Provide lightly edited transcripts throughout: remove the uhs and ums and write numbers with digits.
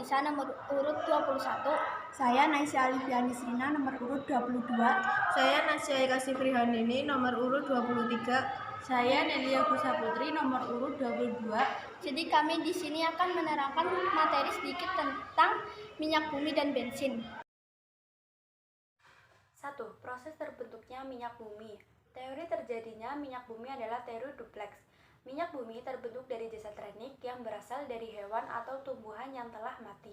Nurisa nomor urut 21. Saya Naisya Alifiani Srina nomor urut 22. Saya Nasya Eka Sifrihandini nomor urut 23. Saya Nelia Busa Putri nomor urut 22. Jadi kami di sini akan menerangkan materi sedikit tentang minyak bumi dan bensin. 1. Proses terbentuknya minyak bumi. Teori terjadinya minyak bumi adalah teori dupleks. Minyak bumi terbentuk dari jasad renik yang berasal dari hewan atau tumbuhan yang telah mati.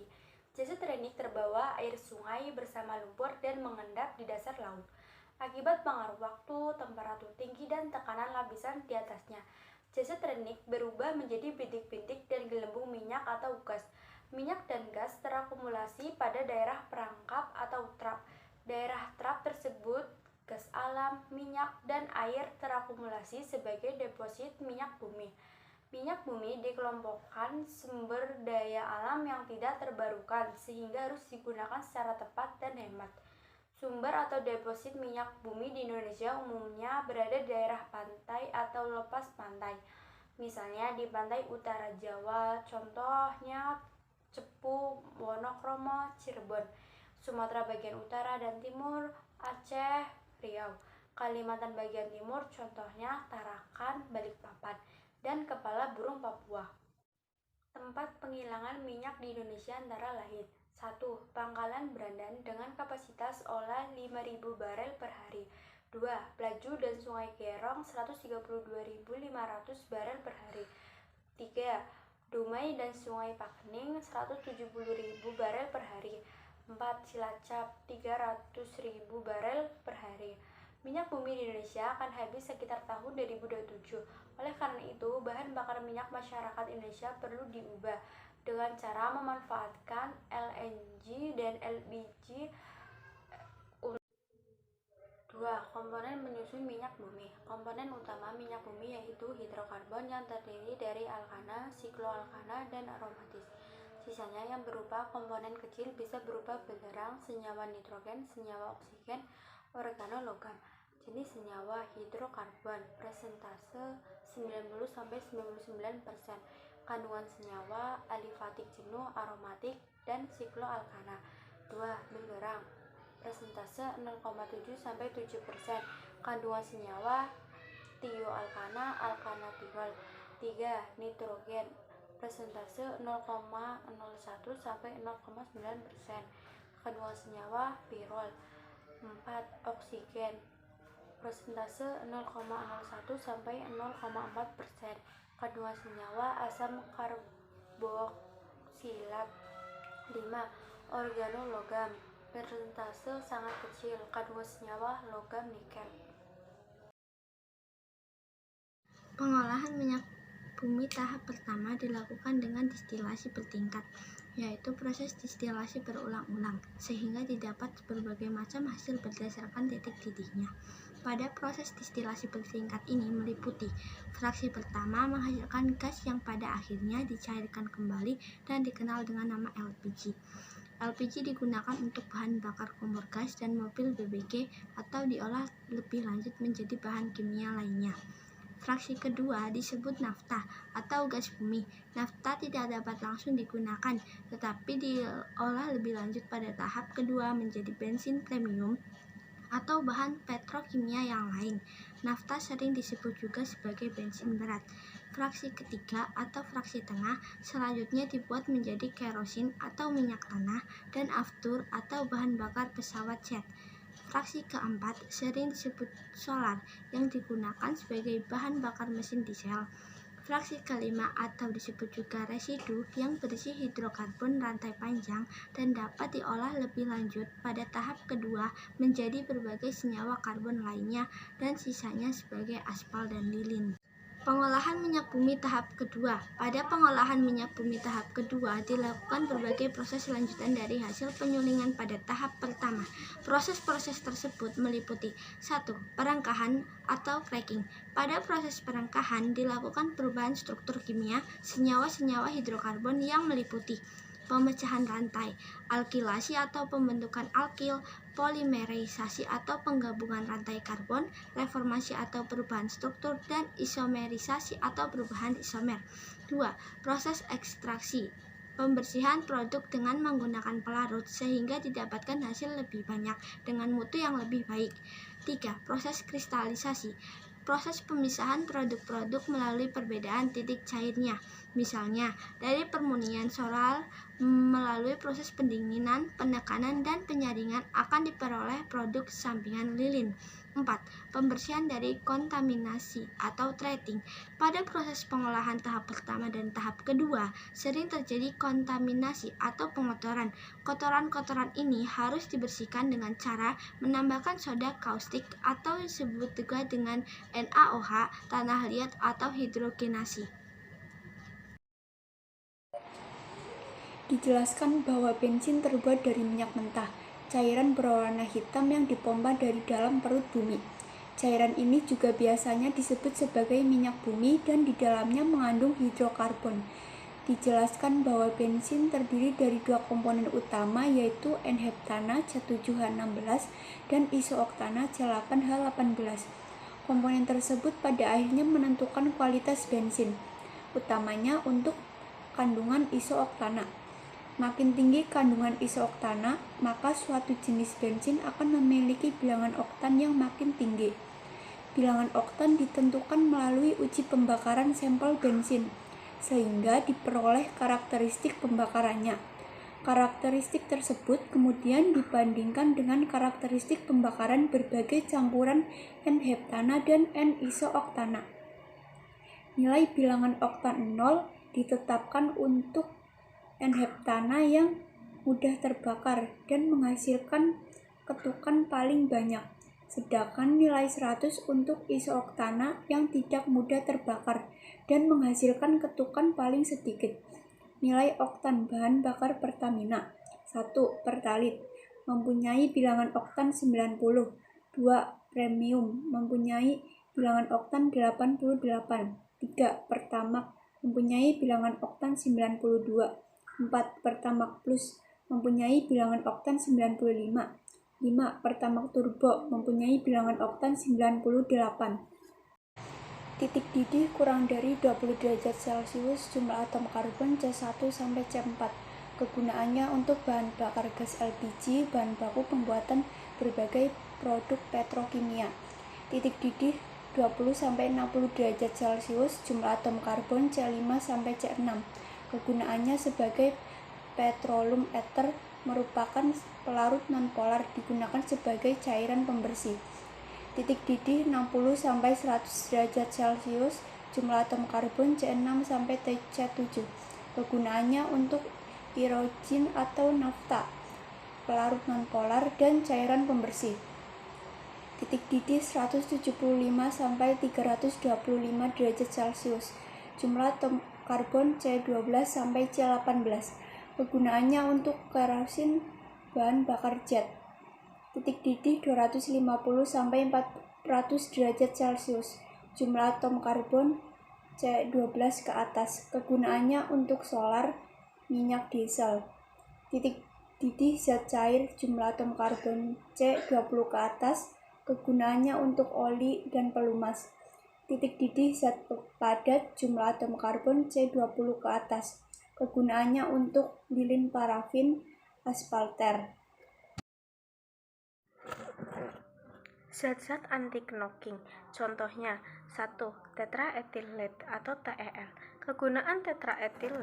Jasad renik terbawa air sungai bersama lumpur dan mengendap di dasar laut. Akibat pengaruh waktu, temperatur tinggi, dan tekanan lapisan di atasnya, jasad renik berubah menjadi bintik-bintik dan gelembung minyak atau gas. Minyak dan gas terakumulasi pada daerah perangkap atau trap. Daerah trap tersebut, gas alam, minyak, dan air terakumulasi sebagai deposit minyak bumi. Minyak bumi dikelompokkan sumber daya alam yang tidak terbarukan sehingga harus digunakan secara tepat dan hemat. Sumber atau deposit minyak bumi di Indonesia umumnya berada di daerah pantai atau lepas pantai. Misalnya di pantai utara Jawa, contohnya Cepu, Wonokromo, Cirebon. Sumatera bagian utara dan timur, Aceh, Riau. Kalimantan bagian timur contohnya Tarakan, Balikpapan, dan Kepala Burung Papua. Tempat penghilangan minyak di Indonesia antara lain: 1. Pangkalan Brandan dengan kapasitas olah 5.000 barel per hari. 2. Pelaju dan Sungai Gerong 132.500 barel per hari. 3. Dumai dan Sungai Pakening 170.000 barel per hari. 4. Cilacap 300.000 barel per hari. Minyak bumi di Indonesia akan habis sekitar tahun 2027. Oleh karena itu, bahan bakar minyak masyarakat Indonesia perlu diubah dengan cara memanfaatkan LNG dan LPG. 2. Komponen penyusun minyak bumi. Komponen utama minyak bumi yaitu hidrokarbon yang terdiri dari alkana, sikloalkana, dan aromatis. Sisanya yang berupa komponen kecil bisa berupa belerang, senyawa nitrogen, senyawa oksigen, organologam. Jenis senyawa hidrokarbon, presentase 90-99%. Kandungan senyawa alifatik jenuh, aromatik, dan sikloalkana. 2. Belerang, presentase 0,7-7%. Kandungan senyawa tioalkana, alkana tiol. 3. Nitrogen, presentase 0,01-0,9%. Kandungan senyawa pirol. 4. Oksigen, presentase 0,01-0,4%. Kandungan senyawa asam karboksilat. 5. Organologam, persentase sangat kecil. Kandungan senyawa logam nikel. Pengolahan minyak bumi tahap pertama dilakukan dengan distilasi bertingkat, yaitu proses distilasi berulang-ulang sehingga didapat berbagai macam hasil berdasarkan titik didihnya. Pada proses distilasi bertingkat ini meliputi fraksi pertama menghasilkan gas yang pada akhirnya dicairkan kembali dan dikenal dengan nama LPG. LPG digunakan untuk bahan bakar kompor gas dan mobil BBG atau diolah lebih lanjut menjadi bahan kimia lainnya. Fraksi kedua disebut nafta atau gas bumi. Nafta tidak dapat langsung digunakan, tetapi diolah lebih lanjut pada tahap kedua menjadi bensin premium atau bahan petrokimia yang lain. Nafta sering disebut juga sebagai bensin berat. Fraksi ketiga atau fraksi tengah selanjutnya dibuat menjadi kerosin atau minyak tanah dan aftur atau bahan bakar pesawat jet. Fraksi keempat sering disebut solar yang digunakan sebagai bahan bakar mesin diesel. Fraksi kelima atau disebut juga residu yang berisi hidrokarbon rantai panjang dan dapat diolah lebih lanjut pada tahap kedua menjadi berbagai senyawa karbon lainnya dan sisanya sebagai aspal dan lilin. Pengolahan minyak bumi tahap kedua. Pada pengolahan minyak bumi tahap kedua dilakukan berbagai proses lanjutan dari hasil penyulingan pada tahap pertama. Proses-proses tersebut meliputi 1. Perangkahan atau cracking. Pada proses perangkahan dilakukan perubahan struktur kimia senyawa-senyawa hidrokarbon yang meliputi pemecahan rantai, alkilasi atau pembentukan alkil, polimerisasi atau penggabungan rantai karbon, reformasi atau perubahan struktur, dan isomerisasi atau perubahan isomer. 2. Proses ekstraksi. pembersihan produk dengan menggunakan pelarut sehingga didapatkan hasil lebih banyak dengan mutu yang lebih baik. 3. Proses kristalisasi. Proses pemisahan produk-produk melalui perbedaan titik cairnya. Misalnya, dari permunian solar melalui proses pendinginan, penekanan, dan penyaringan akan diperoleh produk sampingan lilin. 4. Pembersihan dari kontaminasi atau treating. Pada proses pengolahan tahap pertama dan tahap kedua, sering terjadi kontaminasi atau pengotoran. Kotoran-kotoran ini harus dibersihkan dengan cara menambahkan soda kaustik atau disebut juga dengan NaOH, tanah liat atau hidrogenasi. Dijelaskan bahwa bensin terbuat dari minyak mentah, cairan berwarna hitam yang dipompa dari dalam perut bumi. Cairan ini juga biasanya disebut sebagai minyak bumi dan di dalamnya mengandung hidrokarbon. Dijelaskan bahwa bensin terdiri dari dua komponen utama yaitu N-heptana C7H16 dan isooktana C8H18. Komponen tersebut pada akhirnya menentukan kualitas bensin, utamanya untuk kandungan isooktana. Makin tinggi kandungan isooktana, maka suatu jenis bensin akan memiliki bilangan oktan yang makin tinggi. Bilangan oktan ditentukan melalui uji pembakaran sampel bensin, sehingga diperoleh karakteristik pembakarannya. Karakteristik tersebut kemudian dibandingkan dengan karakteristik pembakaran berbagai campuran N-heptana dan N-isooktana. Nilai bilangan oktan 0 ditetapkan untuk N-heptana yang mudah terbakar dan menghasilkan ketukan paling banyak, sedangkan nilai 100 untuk isooktana yang tidak mudah terbakar dan menghasilkan ketukan paling sedikit. Nilai oktan bahan bakar Pertamina 1. Pertalite mempunyai bilangan oktan 90, 2. Premium mempunyai bilangan oktan 88, 3. Pertamax mempunyai bilangan oktan 92, 4. Pertamax Plus mempunyai bilangan oktan 95, 5. Pertamax Turbo mempunyai bilangan oktan 98. Titik didih kurang dari 20 derajat Celcius, jumlah atom karbon C1 sampai C4. Kegunaannya untuk bahan bakar gas LPG, bahan baku pembuatan berbagai produk petrokimia. Titik didih 20 sampai 60 derajat Celcius, jumlah atom karbon C5 sampai C6. Kegunaannya sebagai petroleum ether merupakan pelarut nonpolar digunakan sebagai cairan pembersih. Titik didih 60 sampai 100 derajat Celcius, jumlah atom karbon C6 sampai C7. Kegunaannya untuk pirogen atau nafta, pelarut nonpolar dan cairan pembersih. Titik didih 175 sampai 325 derajat Celcius, jumlah atom karbon C12 sampai C18. Kegunaannya untuk kerosin bahan bakar jet. Titik didih 250 sampai 400 derajat Celcius, jumlah atom karbon C12 ke atas. Kegunaannya untuk solar, minyak diesel. Titik didih zat cair, jumlah atom karbon C20 ke atas. Kegunaannya untuk oli dan pelumas. Titik didih zat padat, jumlah atom karbon C20 ke atas. Kegunaannya untuk lilin parafin, aspalter. Zat-zat anti-knocking, contohnya 1. Tetraethyl atau TEL. Kegunaan tetraethyl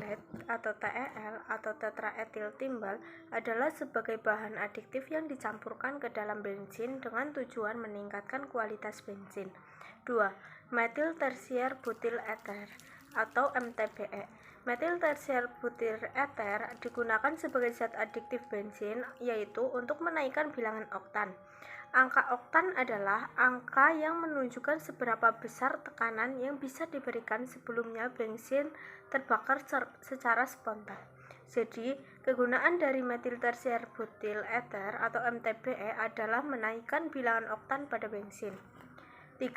atau TEL atau tetraetil timbal adalah sebagai bahan adiktif yang dicampurkan ke dalam bensin dengan tujuan meningkatkan kualitas bensin. 2. Methyl tertiary butyl ether atau MTBE. Metil tersier butir ether digunakan sebagai zat adiktif bensin, yaitu untuk menaikkan bilangan oktan. Angka oktan adalah angka yang menunjukkan seberapa besar tekanan yang bisa diberikan sebelumnya bensin terbakar secara spontan. Jadi, kegunaan dari metil tersier butyl ether atau MTBE adalah menaikkan bilangan oktan pada bensin. 3.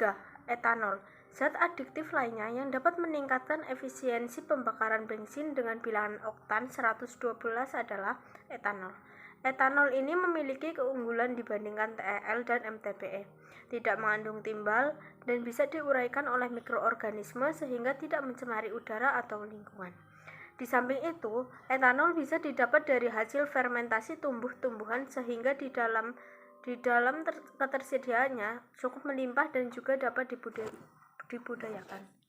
Etanol. Zat adiktif lainnya yang dapat meningkatkan efisiensi pembakaran bensin dengan bilangan oktan 112 adalah etanol. Etanol ini memiliki keunggulan dibandingkan TEL dan MTBE. Tidak mengandung timbal dan bisa diuraikan oleh mikroorganisme sehingga tidak mencemari udara atau lingkungan. Di samping itu, etanol bisa didapat dari hasil fermentasi tumbuh-tumbuhan sehingga di dalam ketersediaannya cukup melimpah dan juga dapat dibudidayakan.